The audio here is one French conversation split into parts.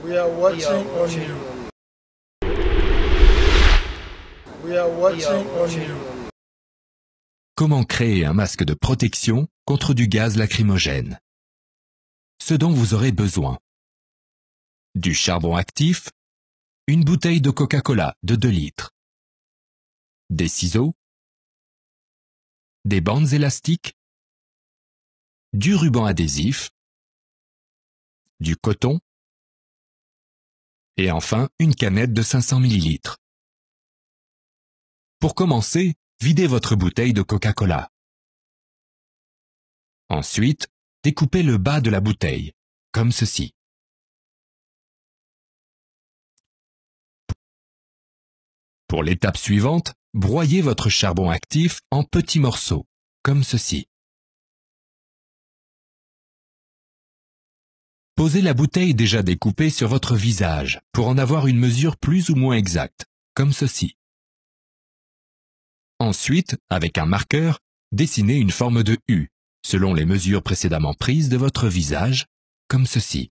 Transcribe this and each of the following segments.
We are watching on you. We are watching on you. Comment créer un masque de protection contre du gaz lacrymogène? Ce dont vous aurez besoin: du charbon actif, une bouteille de Coca-Cola de 2 litres, des ciseaux, des bandes élastiques, du ruban adhésif, du coton et enfin une canette de 500 ml. Pour commencer, videz votre bouteille de Coca-Cola. Ensuite, découpez le bas de la bouteille, comme ceci. Pour l'étape suivante, broyez votre charbon actif en petits morceaux, comme ceci. Posez la bouteille déjà découpée sur votre visage pour en avoir une mesure plus ou moins exacte, comme ceci. Ensuite, avec un marqueur, dessinez une forme de U, selon les mesures précédemment prises de votre visage, comme ceci.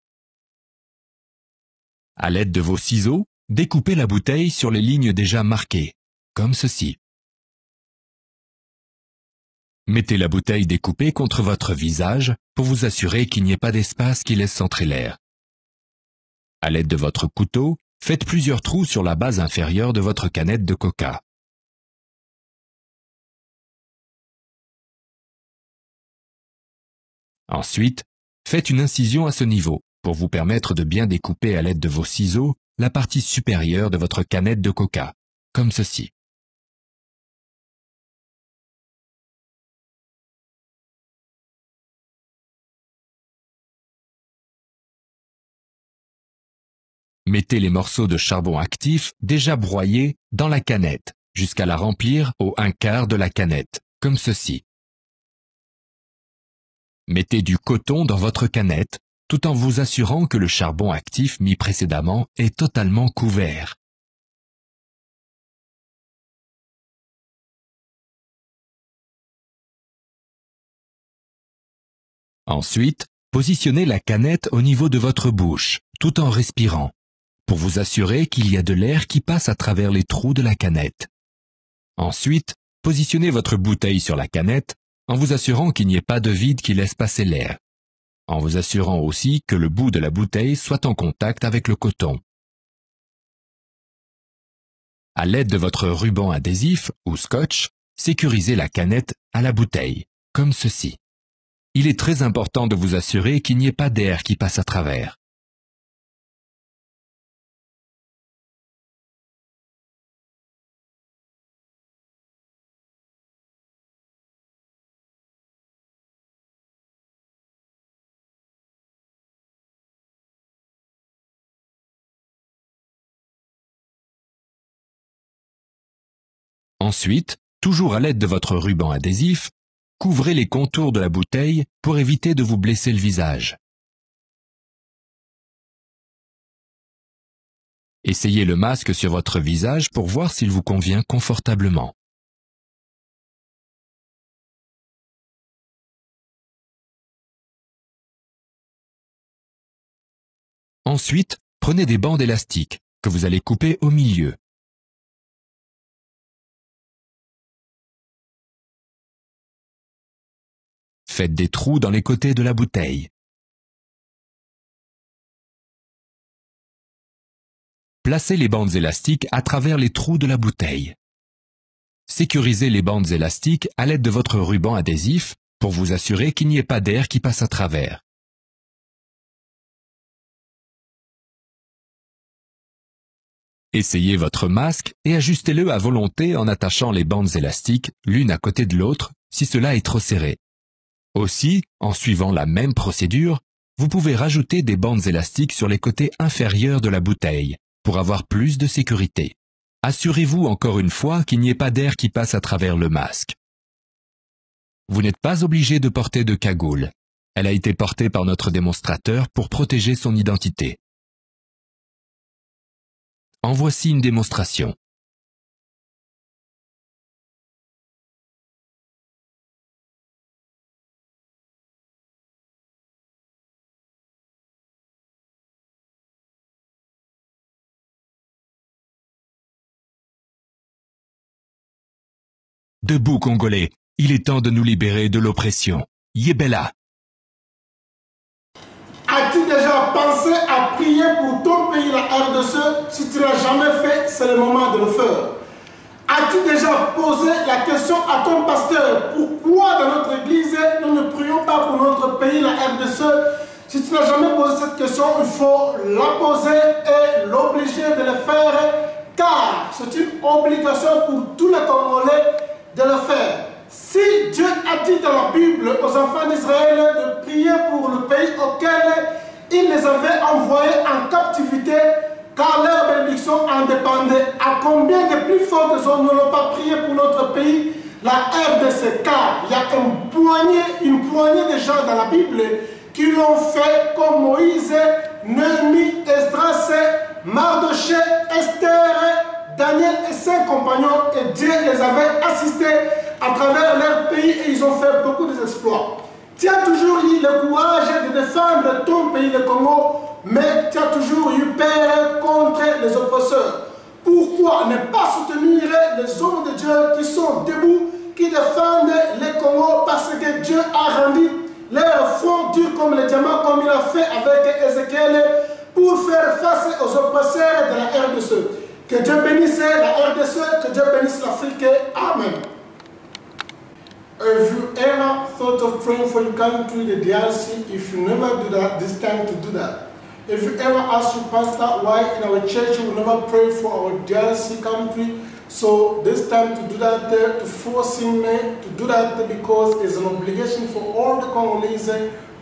À l'aide de vos ciseaux, découpez la bouteille sur les lignes déjà marquées, comme ceci. Mettez la bouteille découpée contre votre visage pour vous assurer qu'il n'y ait pas d'espace qui laisse entrer l'air. À l'aide de votre couteau, faites plusieurs trous sur la base inférieure de votre canette de coca. Ensuite, faites une incision à ce niveau pour vous permettre de bien découper à l'aide de vos ciseaux la partie supérieure de votre canette de coca, comme ceci. Mettez les morceaux de charbon actif déjà broyés dans la canette jusqu'à la remplir au 1/4 de la canette, comme ceci. Mettez du coton dans votre canette tout en vous assurant que le charbon actif mis précédemment est totalement couvert. Ensuite, positionnez la canette au niveau de votre bouche, tout en respirant, pour vous assurer qu'il y a de l'air qui passe à travers les trous de la canette. Ensuite, positionnez votre bouteille sur la canette en vous assurant qu'il n'y ait pas de vide qui laisse passer l'air, en vous assurant aussi que le bout de la bouteille soit en contact avec le coton. À l'aide de votre ruban adhésif ou scotch, sécurisez la canette à la bouteille, comme ceci. Il est très important de vous assurer qu'il n'y ait pas d'air qui passe à travers. Ensuite, toujours à l'aide de votre ruban adhésif, couvrez les contours de la bouteille pour éviter de vous blesser le visage. Essayez le masque sur votre visage pour voir s'il vous convient confortablement. Ensuite, prenez des bandes élastiques que vous allez couper au milieu. Faites des trous dans les côtés de la bouteille. Placez les bandes élastiques à travers les trous de la bouteille. Sécurisez les bandes élastiques à l'aide de votre ruban adhésif pour vous assurer qu'il n'y ait pas d'air qui passe à travers. Essayez votre masque et ajustez-le à volonté en attachant les bandes élastiques l'une à côté de l'autre si cela est trop serré. Aussi, en suivant la même procédure, vous pouvez rajouter des bandes élastiques sur les côtés inférieurs de la bouteille pour avoir plus de sécurité. Assurez-vous encore une fois qu'il n'y ait pas d'air qui passe à travers le masque. Vous n'êtes pas obligé de porter de cagoule. Elle a été portée par notre démonstrateur pour protéger son identité. En voici une démonstration. Debout, Congolais, il est temps de nous libérer de l'oppression. Yébella. As-tu déjà pensé à prier pour ton pays, la RDC? Si tu ne l'as jamais fait, c'est le moment de le faire. As-tu déjà posé la question à ton pasteur, pourquoi dans notre église nous ne prions pas pour notre pays, la RDC? Si tu n'as jamais posé cette question, il faut la poser et l'obliger de le faire, car c'est une obligation pour tous les Congolais de le faire. Si Dieu a dit dans la Bible aux enfants d'Israël de prier pour le pays auquel il les avait envoyés en captivité, car leur bénédiction en dépendait, à combien de plus fortes zones nous n'avons pas prié pour notre pays, la RDC? Car il y a une poignée de gens dans la Bible qui l'ont fait comme Moïse, Néhémie, Esdras, Mardoché, Esther, Daniel et ses compagnons, et Dieu les avait assistés à travers leur pays et ils ont fait beaucoup d'exploits. Tu as toujours eu le courage de défendre ton pays, le Congo, mais tu as toujours eu peur contre les oppresseurs. Pourquoi ne pas soutenir les hommes de Dieu qui sont debout, qui défendent le Congo parce que Dieu a rendu leur front dur comme le diamant, comme il a fait avec Ézéchiel, pour faire face aux oppresseurs de la RDC. Que Dieu bénisse la RDC, que Dieu bénisse l'Afrique. Amen. If you ever thought of praying for your country, the DRC, if you never do that, this time to do that. If you ever ask your pastor why in our church we never pray for our DRC country, so this time to do that, to force him to do that because it's an obligation for all the Congolese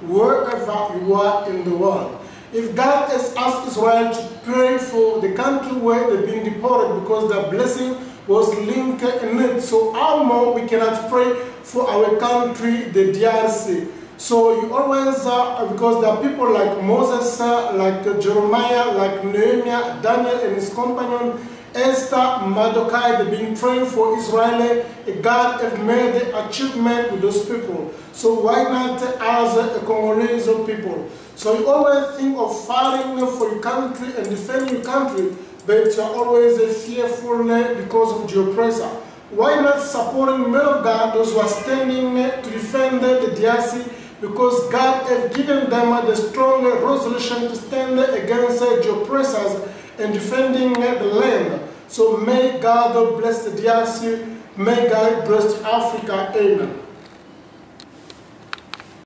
wherever you are in the world. If God has asked Israel to pray for the country where they've been deported because their blessing was linked in it, so how more we cannot pray for our country, the DRC. So you always, because there are people like Moses, like Jeremiah, like Nehemiah, Daniel and his companion, Esther, Mordecai, they've been praying for Israel. God has made the achievement with those people. So why not as a Congolese people? So you always think of fighting for your country and defending your country, but you're always fearful because of the oppressor. Why not supporting men of God, those who are standing to defend the DRC, because God has given them the strong resolution to stand against the oppressors and defending the land. So may God bless the DRC, may God bless Africa. Amen.